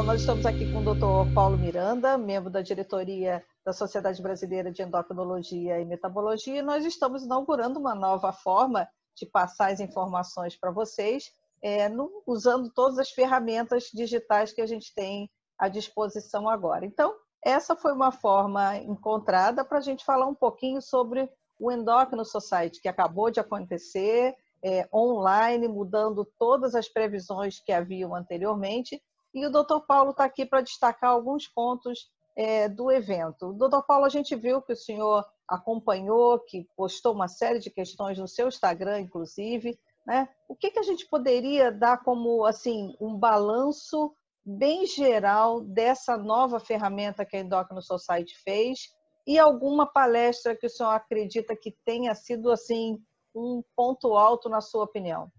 Bom, nós estamos aqui com o Dr. Paulo Miranda, membro da diretoria da Sociedade Brasileira de Endocrinologia e Metabologia, e nós estamos inaugurando uma nova forma de passar as informações para vocês, usando todas as ferramentas digitais que a gente tem à disposição agora. Então, essa foi uma forma encontrada para a gente falar um pouquinho sobre o Endocrino Society, que acabou de acontecer, online, mudando todas as previsões que haviam anteriormente. E o Dr. Paulo está aqui para destacar alguns pontos do evento. Dr. Paulo, a gente viu que o senhor acompanhou, que postou uma série de questões no seu Instagram, inclusive, né? O que a gente poderia dar como assim, um balanço bem geral dessa nova ferramenta que a Endocrino Society fez e alguma palestra que o senhor acredita que tenha sido assim, um ponto alto na sua opinião?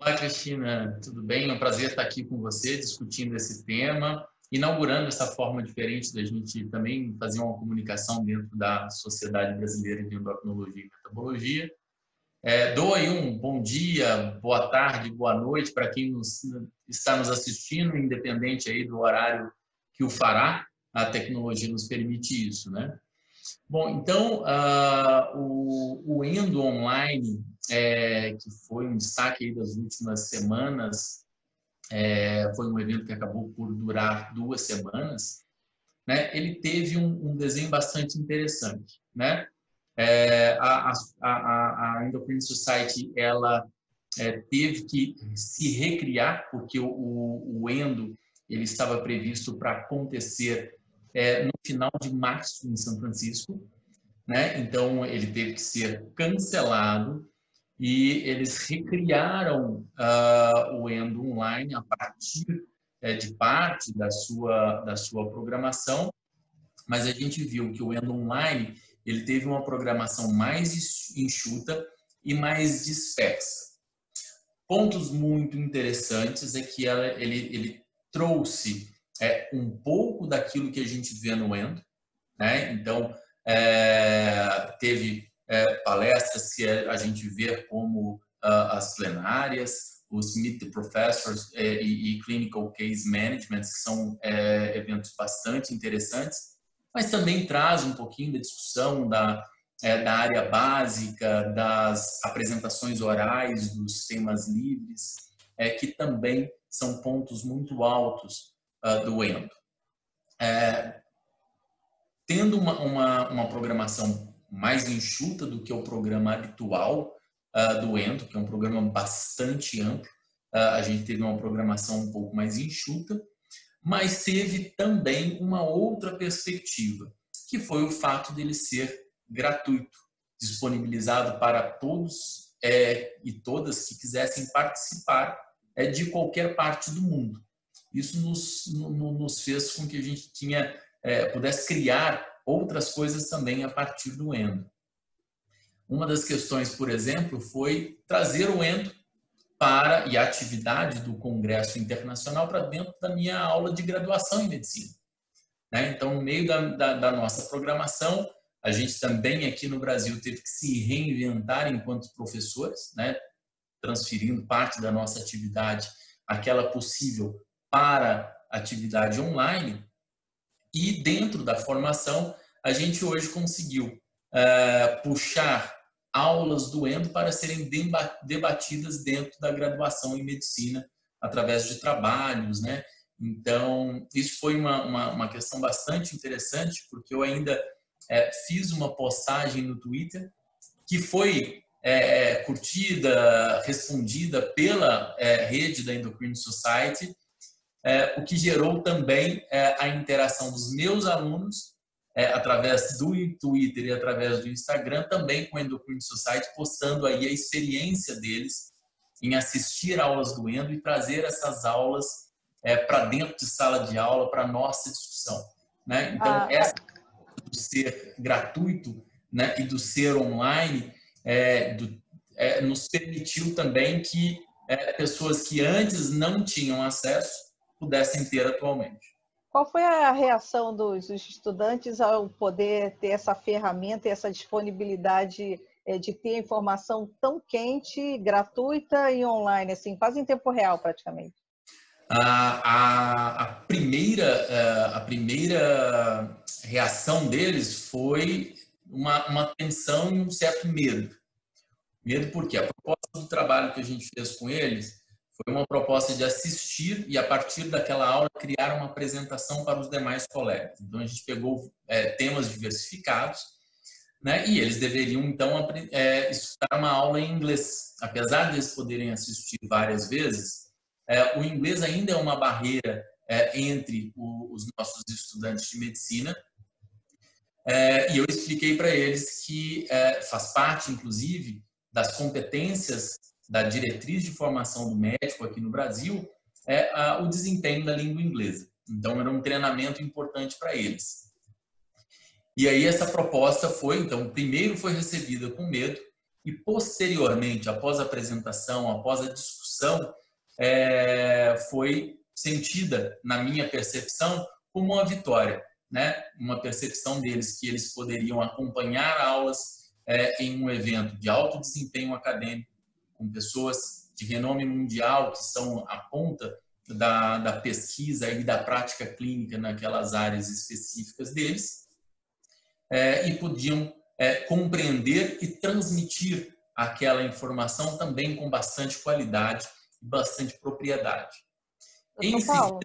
Olá, Cristina, tudo bem? É um prazer estar aqui com você, discutindo esse tema, inaugurando essa forma diferente da gente também fazer uma comunicação dentro da Sociedade Brasileira de Endocrinologia e Metabologia. Dou aí um bom dia, boa tarde, boa noite para quem está nos assistindo, independente aí do horário que o fará, a tecnologia nos permite isso, né? Bom, então, o Endo Online, que foi um destaque aí das últimas semanas, foi um evento que acabou por durar 2 semanas, né? Ele teve um desenho bastante interessante, né? A Endocrine Society, ela teve que se recriar, porque o Endo ele estava previsto para acontecer no final de março em São Francisco, né? Então ele teve que ser cancelado e eles recriaram o Endo Online a partir de parte da sua programação, mas a gente viu que o Endo Online ele teve uma programação mais enxuta e mais dispersa. Pontos muito interessantes é que ele trouxe um pouco daquilo que a gente vê no Endo, né? Então, teve palestras que a gente vê como as plenárias, os Meet the Professors e Clinical Case Management, que são eventos bastante interessantes, mas também traz um pouquinho da discussão da área básica, das apresentações orais, dos temas livres, que também são pontos muito altos do Endo. Tendo uma programação mais enxuta do que o programa habitual do Endo, que é um programa bastante amplo, a gente teve uma programação um pouco mais enxuta, mas teve também uma outra perspectiva, que foi o fato dele ser gratuito, disponibilizado para todos e todas que quisessem participar de qualquer parte do mundo. Isso nos fez com que a gente pudesse criar outras coisas também a partir do Endo. Uma das questões, por exemplo, foi trazer o Endo e a atividade do Congresso Internacional para dentro da minha aula de graduação em medicina, né? Então, no meio da nossa programação, a gente também aqui no Brasil teve que se reinventar enquanto professores, né? Transferindo parte da nossa atividade, aquela possível, para atividade online. E dentro da formação, a gente hoje conseguiu puxar aulas do Endo para serem debatidas dentro da graduação em medicina, através de trabalhos, né? Então, isso foi uma questão bastante interessante, porque eu ainda fiz uma postagem no Twitter que foi curtida, respondida pela rede da Endocrine Society, o que gerou também a interação dos meus alunos através do Twitter e através do Instagram, também com a Endocrine Society, postando aí a experiência deles em assistir aulas do Endo e trazer essas aulas para dentro de sala de aula, para nossa discussão, né? Então, essa do ser gratuito, né, e do ser online nos permitiu também que pessoas que antes não tinham acesso pudessem ter atualmente. Qual foi a reação dos estudantes ao poder ter essa ferramenta e essa disponibilidade de ter informação tão quente, gratuita e online, assim, quase em tempo real praticamente? A primeira reação deles foi uma tensão e um certo medo. Medo porque a proposta do trabalho que a gente fez com eles foi uma proposta de assistir e, a partir daquela aula, criar uma apresentação para os demais colegas. Então, a gente pegou temas diversificados, né? E eles deveriam, então, estudar uma aula em inglês. Apesar de eles poderem assistir várias vezes, o inglês ainda é uma barreira entre os nossos estudantes de medicina. E eu expliquei para eles que faz parte, inclusive, das competências da diretriz de formação do médico aqui no Brasil, o desempenho da língua inglesa. Então, era um treinamento importante para eles. E aí essa proposta foi, então, primeiro foi recebida com medo e, posteriormente, após a apresentação, após a discussão, foi sentida, na minha percepção, como uma vitória, né? Uma percepção deles que eles poderiam acompanhar aulas em um evento de alto desempenho acadêmico, com pessoas de renome mundial que são a ponta da pesquisa e da prática clínica naquelas áreas específicas deles, e podiam compreender e transmitir aquela informação também com bastante qualidade e bastante propriedade. Doutor Paulo,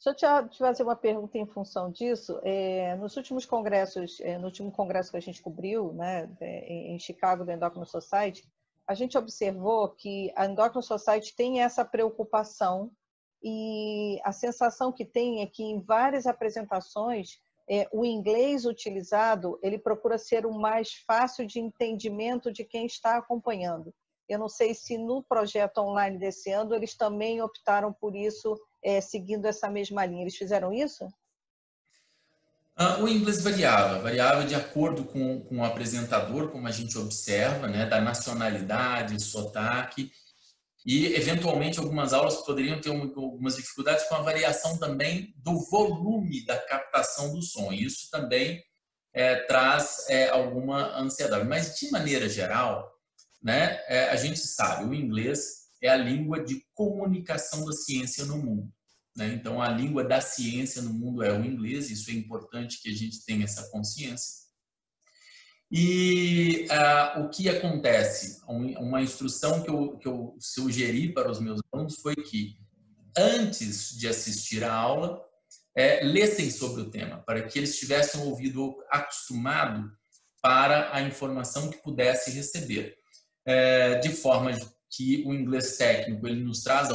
deixa eu te fazer uma pergunta em função disso. Nos últimos congressos, no último congresso que a gente cobriu, né, em Chicago, do Endocrine Society, a gente observou que a Endocrine Society tem essa preocupação e a sensação que tem é que em várias apresentações o inglês utilizado ele procura ser o mais fácil de entendimento de quem está acompanhando. Eu não sei se no projeto online desse ano eles também optaram por isso, seguindo essa mesma linha. Eles fizeram isso? O inglês variava de acordo com o apresentador, como a gente observa, né, da nacionalidade, sotaque, e eventualmente algumas aulas poderiam ter algumas dificuldades com a variação também do volume da captação do som. Isso também traz alguma ansiedade. Mas, de maneira geral, né, a gente sabe, o inglês é a língua de comunicação da ciência no mundo. Né? Então, a língua da ciência no mundo é o inglês, isso é importante que a gente tenha essa consciência. E o que acontece? Uma instrução que eu sugeri para os meus alunos foi que, antes de assistir a aula, lessem sobre o tema, para que eles tivessem um ouvido acostumado para a informação que pudesse receber. De forma que o inglês técnico ele nos traz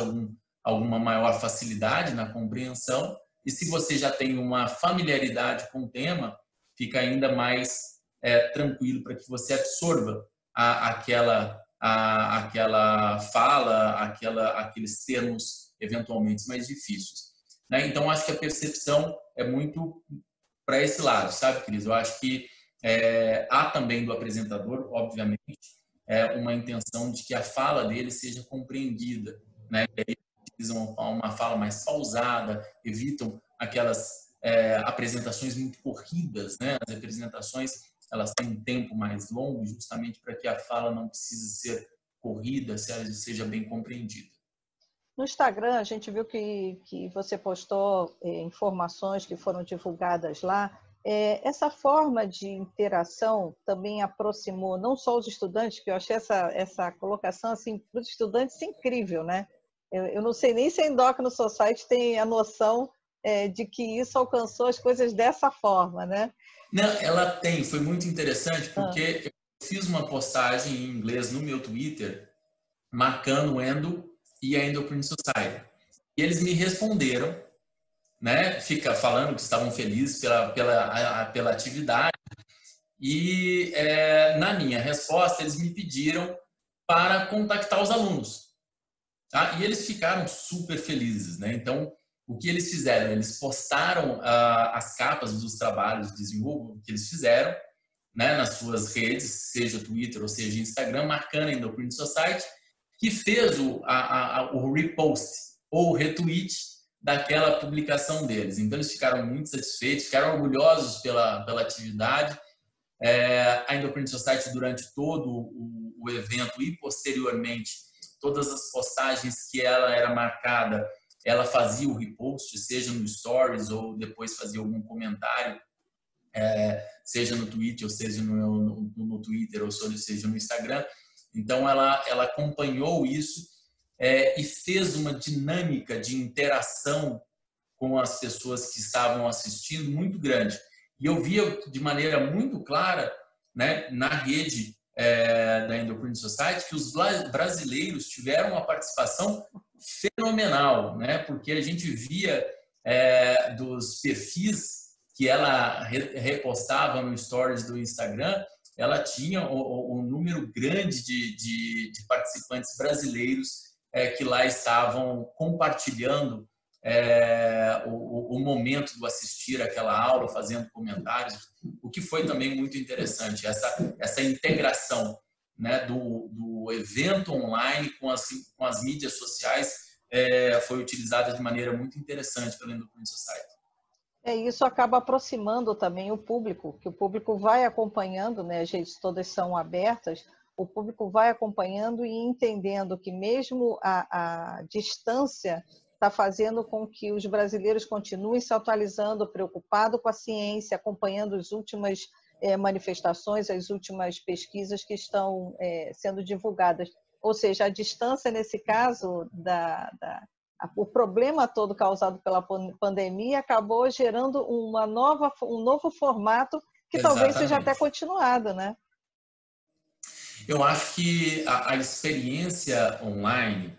alguma maior facilidade na compreensão, e se você já tem uma familiaridade com o tema, fica ainda mais tranquilo para que você absorva aquela fala, aqueles termos eventualmente mais difíceis. Né? Então, acho que a percepção é muito para esse lado, sabe, Cris? Eu acho que há também do apresentador, obviamente, uma intenção de que a fala dele seja compreendida, né? Eles utilizam uma fala mais pausada, evitam aquelas apresentações muito corridas, né? As apresentações elas têm um tempo mais longo, justamente para que a fala não precise ser corrida, seja bem compreendida. No Instagram, a gente viu que você postou informações que foram divulgadas lá. Essa forma de interação também aproximou não só os estudantes, que eu achei essa colocação assim, para os estudantes incrível, né? Eu não sei nem se a Endocrine Society tem a noção de que isso alcançou as coisas dessa forma, né? Não, ela tem, foi muito interessante porque eu fiz uma postagem em inglês no meu Twitter marcando o Endo e a Endocrine Society. E eles me responderam, né, falando que estavam felizes pela atividade. E na minha resposta eles me pediram para contactar os alunos. Tá? E eles ficaram super felizes, né? Então, o que eles fizeram? Eles postaram as capas dos trabalhos de desenvolvimento que eles fizeram, né, nas suas redes, seja Twitter ou seja Instagram, marcando a Endocrine Society, que fez o repost ou o retweet daquela publicação deles. Então, eles ficaram muito satisfeitos, ficaram orgulhosos pela atividade. A Endocrine Society, durante todo o evento e posteriormente, todas as postagens que ela era marcada ela fazia o repost, seja no Stories ou depois fazia algum comentário, seja no Twitter, ou seja no Twitter, ou seja no Instagram. Então, ela acompanhou isso e fez uma dinâmica de interação com as pessoas que estavam assistindo muito grande. E eu via de maneira muito clara, né, na rede da Endocrine Society, que os brasileiros tiveram uma participação fenomenal, né, porque a gente via dos perfis que ela repostava no Stories do Instagram, ela tinha um número grande de participantes brasileiros que lá estavam compartilhando o momento do assistir aquela aula, fazendo comentários, o que foi também muito interessante, essa integração, né, do evento online com as mídias sociais foi utilizada de maneira muito interessante pela Endocrine Society. Isso acaba aproximando também o público, que o público vai acompanhando, né, as redes todas são abertas, o público vai acompanhando e entendendo que mesmo a distância está fazendo com que os brasileiros continuem se atualizando, preocupados com a ciência, acompanhando as últimas manifestações, as últimas pesquisas que estão sendo divulgadas. Ou seja, a distância, nesse caso, o problema todo causado pela pandemia acabou gerando um novo formato que talvez seja até continuado, né? Eu acho que a experiência online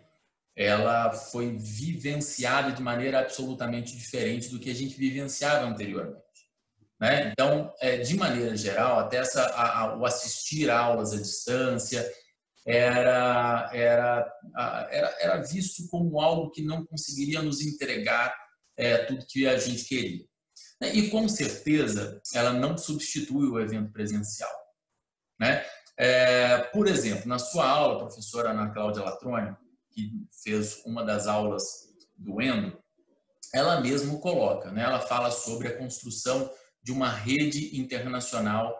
ela foi vivenciada de maneira absolutamente diferente do que a gente vivenciava anteriormente, né? Então, de maneira geral, até o assistir aulas à distância era visto como algo que não conseguiria nos entregar tudo que a gente queria. E, com certeza, ela não substitui o evento presencial, né? Por exemplo, na sua aula, a professora Ana Cláudia Latroni, que fez uma das aulas do Endo, ela mesma coloca, né? Ela fala sobre a construção de uma rede internacional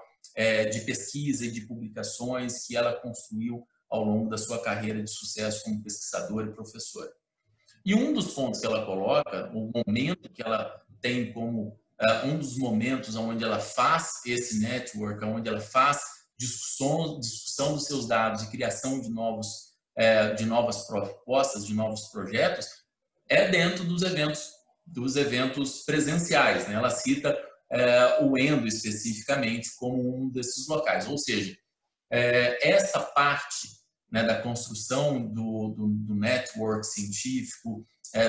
de pesquisa e de publicações que ela construiu ao longo da sua carreira de sucesso como pesquisadora e professora. E um dos pontos que ela coloca, o momento que ela tem como um dos momentos onde ela faz esse network, onde ela faz discussão dos seus dados e criação de novas propostas, de novos projetos, dentro dos eventos presenciais, né? Ela cita o Endo especificamente como um desses locais, ou seja, essa parte, né, da construção do network científico,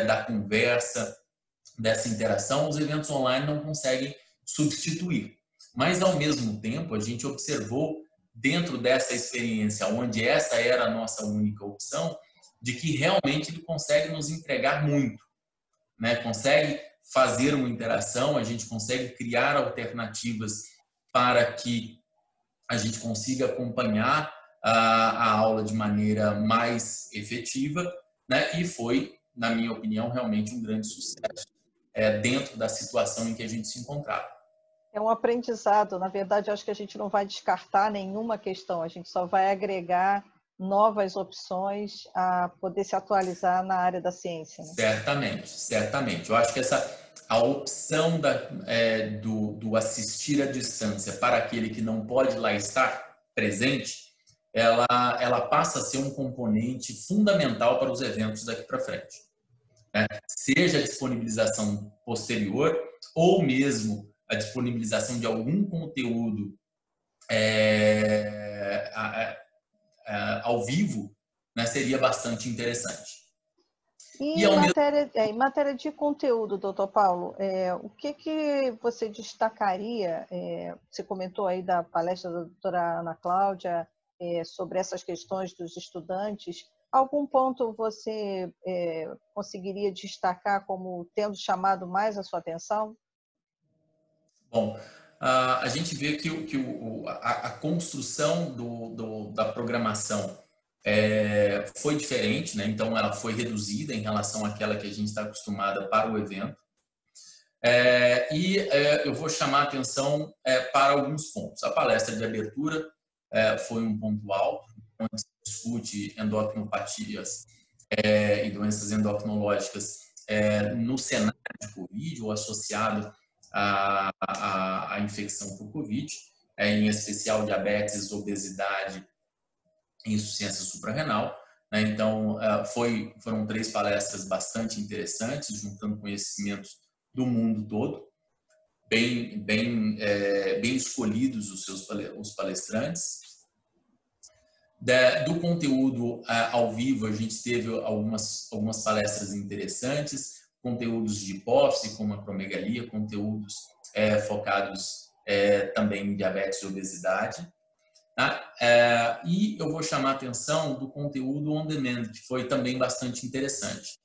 da conversa, dessa interação, os eventos online não conseguem substituir. Mas, ao mesmo tempo, a gente observou, dentro dessa experiência, onde essa era a nossa única opção, de que realmente ele consegue nos entregar muito, né? Consegue fazer uma interação, a gente consegue criar alternativas para que a gente consiga acompanhar a aula de maneira mais efetiva, né? E foi, na minha opinião, realmente um grande sucesso dentro da situação em que a gente se encontrava. É um aprendizado. Na verdade, eu acho que a gente não vai descartar nenhuma questão, a gente só vai agregar novas opções a poder se atualizar na área da ciência, né? Certamente, certamente. Eu acho que a opção do assistir à distância para aquele que não pode lá estar presente, ela passa a ser um componente fundamental para os eventos daqui para frente, né? Seja a disponibilização posterior ou mesmo a disponibilização de algum conteúdo ao vivo, né, seria bastante interessante. E em matéria de conteúdo, doutor Paulo, o que você destacaria? Você comentou aí da palestra da doutora Ana Cláudia sobre essas questões dos estudantes. Algum ponto você conseguiria destacar como tendo chamado mais a sua atenção? Bom, a gente vê que a construção da programação foi diferente, né? Então ela foi reduzida em relação àquela que a gente está acostumada para o evento. Eu vou chamar a atenção para alguns pontos. A palestra de abertura foi um ponto alto, onde se discute endocrinopatias e doenças endocrinológicas no cenário de Covid ou associado à infecção por Covid, em especial diabetes, obesidade e insuficiência suprarrenal. Então, foram 3 palestras bastante interessantes, juntando conhecimentos do mundo todo, bem escolhidos os palestrantes. Do conteúdo ao vivo, a gente teve algumas palestras interessantes, conteúdos de hipófise, como acromegalia, conteúdos focados também em diabetes e obesidade. E eu vou chamar a atenção do conteúdo on demand, que foi também bastante interessante.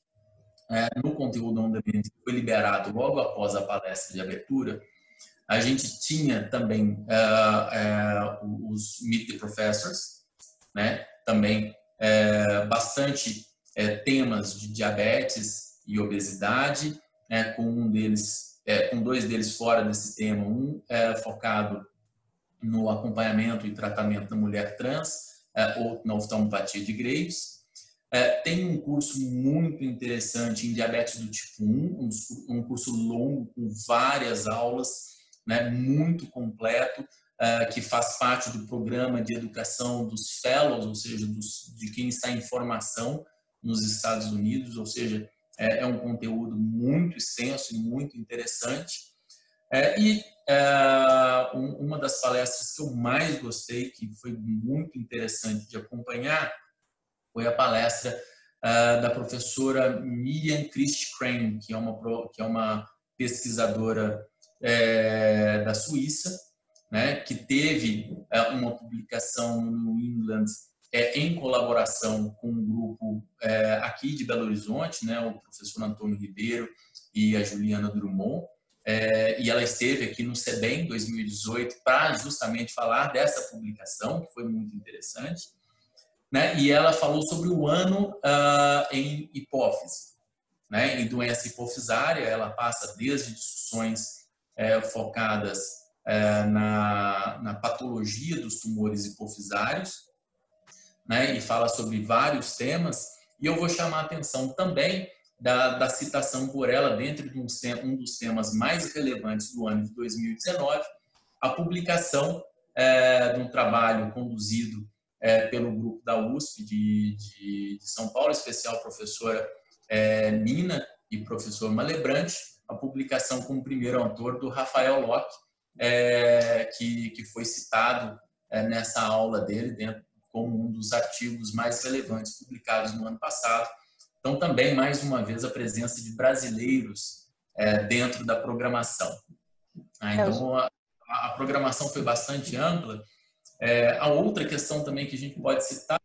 No conteúdo on demand, que foi liberado logo após a palestra de abertura, a gente tinha também os Meet the Professors, também bastante temas de diabetes e obesidade, com 2 deles fora desse tema, um focado no acompanhamento e tratamento da mulher trans, ou na oftalmopatia de Graves. Tem um curso muito interessante em diabetes do tipo 1, um curso longo com várias aulas, muito completo, que faz parte do programa de educação dos fellows, ou seja, de quem está em formação nos Estados Unidos, ou seja, é um conteúdo muito extenso e muito interessante. Uma das palestras que eu mais gostei, que foi muito interessante de acompanhar, foi a palestra da professora Miriam Christ-Crane, que é uma pesquisadora da Suíça, que teve uma publicação no New England em colaboração com um grupo aqui de Belo Horizonte, o professor Antônio Ribeiro e a Juliana Drummond, e ela esteve aqui no CEBEM 2018 para justamente falar dessa publicação, que foi muito interessante, e ela falou sobre o ano em hipófise, em doença hipofisária. Ela passa desde discussões focadas na patologia dos tumores hipofisários, e fala sobre vários temas, e eu vou chamar a atenção também da citação por ela dentro de um dos temas mais relevantes do ano de 2019, a publicação de um trabalho conduzido pelo grupo da USP de São Paulo, especial professora Nina e professor Malebrante, a publicação como primeiro autor do Rafael Locke, que foi citado nessa aula dele como um dos artigos mais relevantes publicados no ano passado. Então, também, mais uma vez, a presença de brasileiros dentro da programação. Então, a programação foi bastante ampla. A outra questão também que a gente pode citar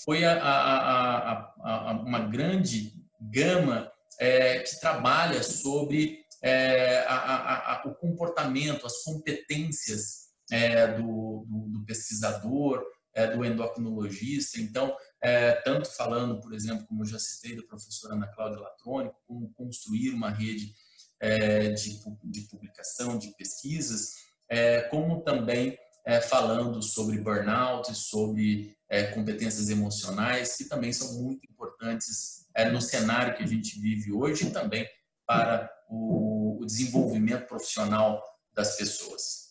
foi uma grande gama que trabalha sobre o comportamento, as competências do pesquisador, do endocrinologista. Então, tanto falando, por exemplo, como eu já citei, da professora Ana Cláudia Latrônico, como construir uma rede de publicação, de pesquisas, como também falando sobre burnout, sobre competências emocionais, que também são muito importantes no cenário que a gente vive hoje e também para o desenvolvimento profissional das pessoas.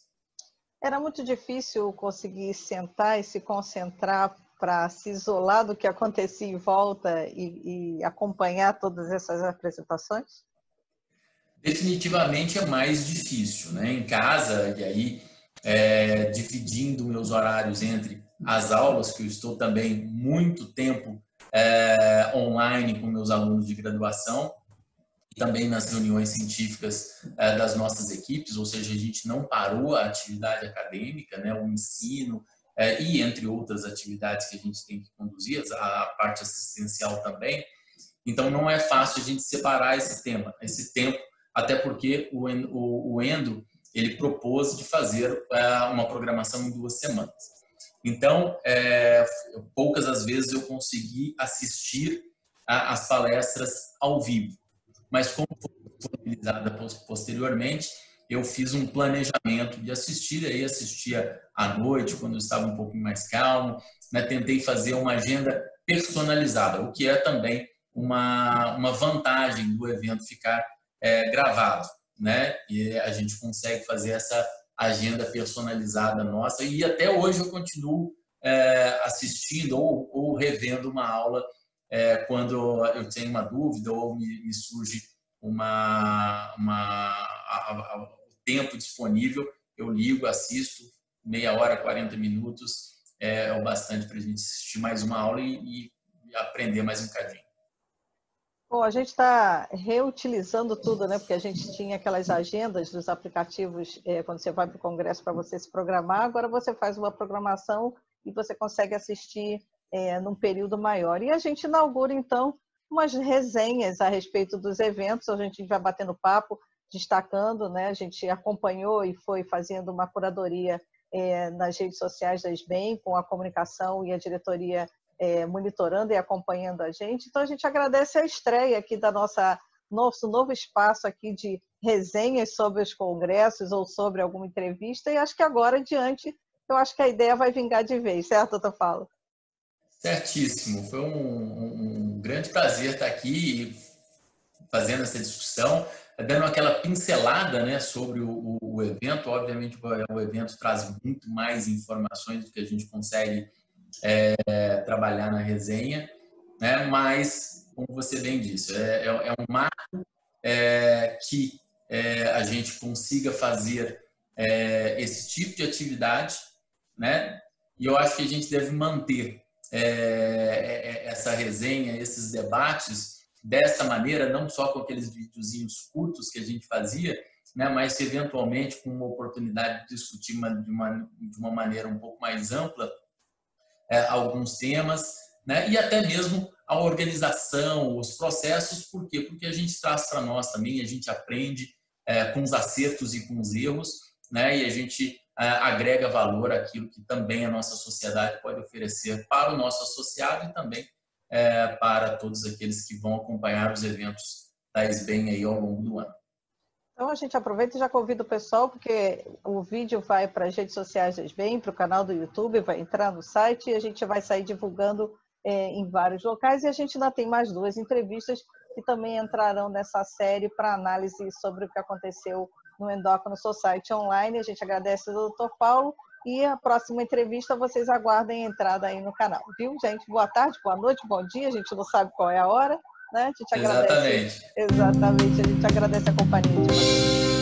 Era muito difícil conseguir sentar e se concentrar para se isolar do que acontecia em volta e acompanhar todas essas apresentações? Definitivamente é mais difícil, Em casa, e aí dividindo meus horários entre as aulas, que eu estou também muito tempo online com meus alunos de graduação, e também nas reuniões científicas das nossas equipes, ou seja, a gente não parou a atividade acadêmica, o ensino, e entre outras atividades que a gente tem que conduzir, a parte assistencial também. Então, não é fácil a gente separar esse tempo, até porque o Endo, ele propôs de fazer uma programação em 2 semanas. Então, poucas as vezes eu consegui assistir às palestras ao vivo. Mas como foi disponibilizada posteriormente, eu fiz um planejamento de assistir, aí assistia à noite, quando eu estava um pouquinho mais calmo, Tentei fazer uma agenda personalizada, o que é também uma vantagem do evento ficar gravado, né? E a gente consegue fazer essa agenda personalizada nossa, e até hoje eu continuo assistindo ou revendo uma aula quando eu tenho uma dúvida ou me surge o tempo disponível, eu ligo, assisto, meia hora, 40 minutos, é o bastante para a gente assistir mais uma aula e aprender mais um bocadinho. Bom, a gente está reutilizando tudo, né? Porque a gente tinha aquelas agendas dos aplicativos quando você vai para o congresso para você se programar, agora você faz uma programação e você consegue assistir num período maior. E a gente inaugura, então, umas resenhas a respeito dos eventos, a gente vai batendo papo, destacando, né? A gente acompanhou e foi fazendo uma curadoria nas redes sociais da SBEM, com a comunicação e a diretoria monitorando e acompanhando a gente. Então, a gente agradece a estreia aqui da nosso novo espaço aqui de resenhas sobre os congressos ou sobre alguma entrevista, e acho que agora adiante, eu acho que a ideia vai vingar de vez, certo, doutor Paulo? Certíssimo. Foi um grande prazer estar aqui fazendo essa discussão, dando aquela pincelada, né, sobre o evento. Obviamente, o evento traz muito mais informações do que a gente consegue trabalhar na resenha, né? Mas, como você bem disse, é um marco que a gente consiga fazer esse tipo de atividade, né? E eu acho que a gente deve manter essa resenha, esses debates dessa maneira, não só com aqueles videozinhos curtos que a gente fazia, né? Mas eventualmente com uma oportunidade de discutir de uma maneira um pouco mais ampla alguns temas, né? E até mesmo a organização, os processos. Por quê? Porque a gente traz para nós também, a gente aprende com os acertos e com os erros, né? E a gente agrega valor àquilo que também a nossa sociedade pode oferecer para o nosso associado e também para todos aqueles que vão acompanhar os eventos da SBEM aí ao longo do ano. Então, a gente aproveita e já convida o pessoal, porque o vídeo vai para as redes sociais da SBEM, para o canal do YouTube, vai entrar no site e a gente vai sair divulgando em vários locais. E a gente ainda tem mais 2 entrevistas que também entrarão nessa série para análise sobre o que aconteceu no Endocrino Society Online. A gente agradece ao Dr. Paulo e a próxima entrevista vocês aguardem a entrada aí no canal. Viu, gente? Boa tarde, boa noite, bom dia. A gente não sabe qual é a hora, né? A gente agradece. Exatamente. Exatamente, a gente agradece a companhia de vocês.